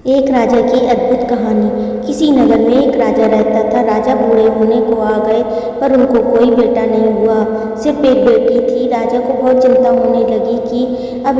एक राजा की अद्भुत कहानी। किसी नगर में एक राजा रहता था। राजा बूढ़े होने को आ गए पर उनको कोई बेटा नहीं हुआ, सिर्फ एक बेटी थी। राजा को बहुत चिंता होने लगी कि अब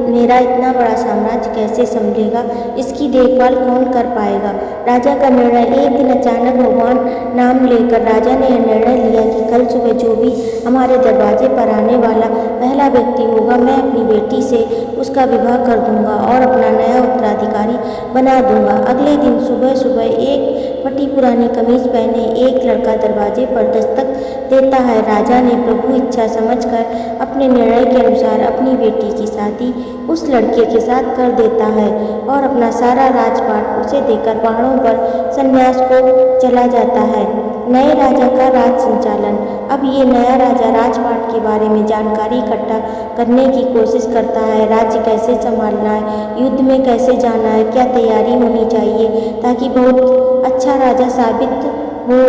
मेरा इतना बड़ा साम्राज्य कैसे संभलेगा, इसकी देखभाल कौन कर पाएगा। राजा का निर्णय एक दिन अचानक भगवान नाम लेकर राजा ने निर्णय लिया कि कल सुबह जो भी हमारे दरवाजे पर आने वाला पहला व्यक्ति होगा, मैं अपनी बेटी से उसका विवाह कर दूंगा और अपना नया उत्तराधिकारी बना दूंगा। अगले दिन सुबह सुबह एक फटी पुरानी कमीज पहने एक लड़का दरवाजे पर दस्तक देता है। राजा ने प्रभु इच्छा समझकर अपने निर्णय के अनुसार अपनी बेटी की शादी उस लड़के के साथ कर देता है और अपना सारा राजपाट उसे देकर पहाड़ों पर संन्यास को चला जाता है। नए राजा का राज संचालन। अब ये नया राजा राजपाट के बारे में जानकारी इकट्ठा करने की कोशिश करता है। राज्य कैसे संभालना है, युद्ध में कैसे जाना है, क्या तैयारी होनी चाहिए ताकि बहुत अच्छा राजा साबित हो।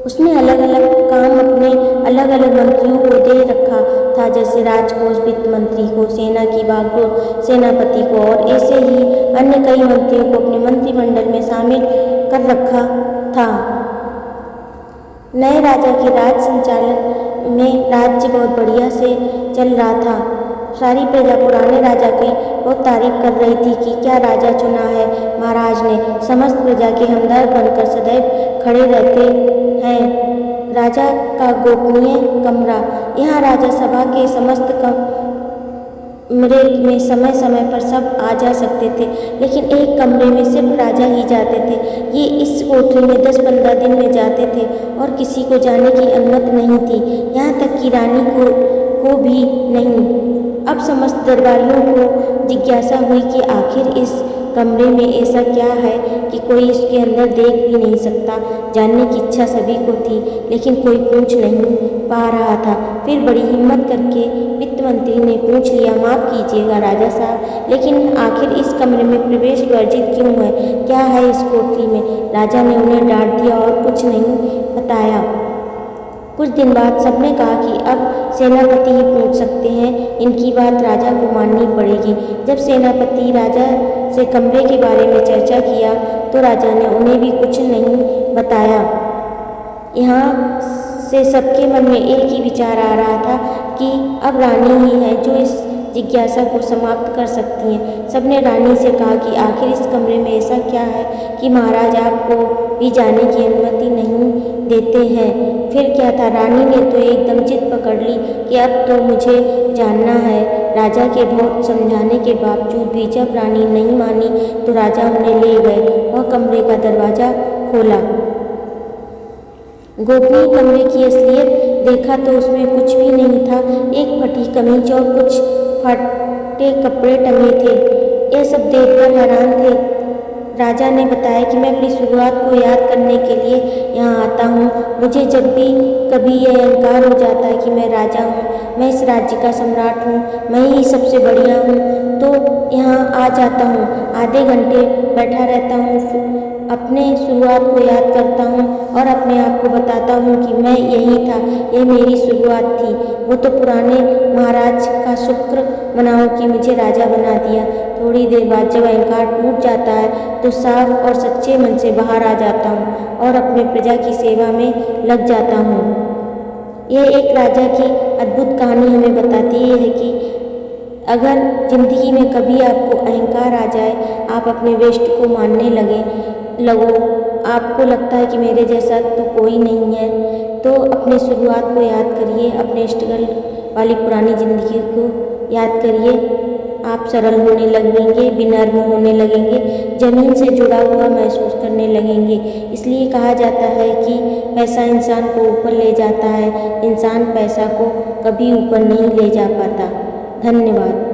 उसने अलग अलग काम अपने अलग अलग मंत्रियों को दे रखा था, जैसे राजकोष वित्त मंत्री को, सेना की बागडोर सेनापति को और ऐसे ही अन्य कई मंत्रियों को अपने मंत्रिमंडल में शामिल कर रखा था। नए राजा के राज संचालन में राज्य बहुत बढ़िया से चल रहा था। सारी प्रजा पुराने राजा की बहुत तारीफ कर रही थी कि क्या राजा चुना है महाराज ने, समस्त प्रजा के हमदर्द बनकर सदैव खड़े रहते हैं। राजा का गोपनीय कमरा। यहाँ राजा सभा के समस्त कमरे में समय समय पर सब आ जा सकते थे, लेकिन एक कमरे में सिर्फ राजा ही जाते थे। ये इस कोठरी में 10-15 दिन में जाते थे और किसी को जाने की अनुमति नहीं थी, यहाँ तक कि रानी को भी नहीं। अब समस्त दरबारियों को जिज्ञासा हुई कि आखिर इस कमरे में ऐसा क्या है कि कोई इसके अंदर देख भी नहीं सकता। जानने की इच्छा सभी को थी, लेकिन कोई पूछ नहीं पा रहा था। फिर बड़ी हिम्मत करके वित्त मंत्री ने पूछ लिया, माफ़ कीजिएगा राजा साहब, लेकिन आखिर इस कमरे में प्रवेश वर्जित क्यों है, क्या है इस कोठरी में। राजा ने उन्हें डांट दिया और कुछ नहीं बताया। कुछ दिन बाद सबने कहा कि अब सेनापति ही पूछ सकते हैं, इनकी बात राजा को माननी पड़ेगी। जब सेनापति राजा से कमरे के बारे में चर्चा किया तो राजा ने उन्हें भी कुछ नहीं बताया। यहाँ से सबके मन में एक ही विचार आ रहा था कि अब रानी ही है जो इस जिज्ञासा को समाप्त कर सकती हैं। सबने रानी से कहा कि आखिर इस कमरे में ऐसा क्या है कि महाराज आपको भी जाने की अनुमति नहीं देते हैं। फिर क्या था, रानी ने तो एकदम जिद पकड़ ली कि अब तो मुझे जानना है। राजा के बहुत समझाने के बावजूद भी जब रानी नहीं मानी तो राजा उन्हें ले गए और कमरे का दरवाज़ा खोला। गोपनीय कमरे की असलियत देखा तो उसमें कुछ भी नहीं था। एक फटी कमीज और कुछ फटे कपड़े टंगे थे। यह सब देखकर हैरान थे। राजा ने बताया कि मैं अपनी शुरुआत को याद करने के लिए यहाँ आता हूँ। मुझे जब भी कभी यह अहंकार हो जाता है कि मैं राजा हूँ, मैं इस राज्य का सम्राट हूँ, मैं ही सबसे बढ़िया हूँ, तो यहाँ आ जाता हूँ, आधे घंटे बैठा रहता हूँ, अपने शुरुआत को याद करता हूँ और अपने आप को बताता हूँ कि मैं यही था, यह मेरी शुरुआत थी। वो तो पुराने महाराज का शुक्र मनाऊँ कि मुझे राजा बना दिया। थोड़ी देर बाद जब अहंकार टूट जाता है तो साफ और सच्चे मन से बाहर आ जाता हूँ और अपने प्रजा की सेवा में लग जाता हूँ। यह एक राजा की अद्भुत कहानी हमें बताती है कि अगर जिंदगी में कभी आपको अहंकार आ जाए, आप अपने वेस्ट को मानने लगो, आपको लगता है कि मेरे जैसा तो कोई नहीं है, तो अपने शुरुआत को याद करिए, अपने स्ट्रगल वाली पुरानी ज़िंदगी को याद करिए। आप सरल होने लगेंगे, विनम्र होने लगेंगे, ज़मीन से जुड़ा हुआ महसूस करने लगेंगे। इसलिए कहा जाता है कि पैसा इंसान को ऊपर ले जाता है, इंसान पैसा को कभी ऊपर नहीं ले जा पाता। धन्यवाद।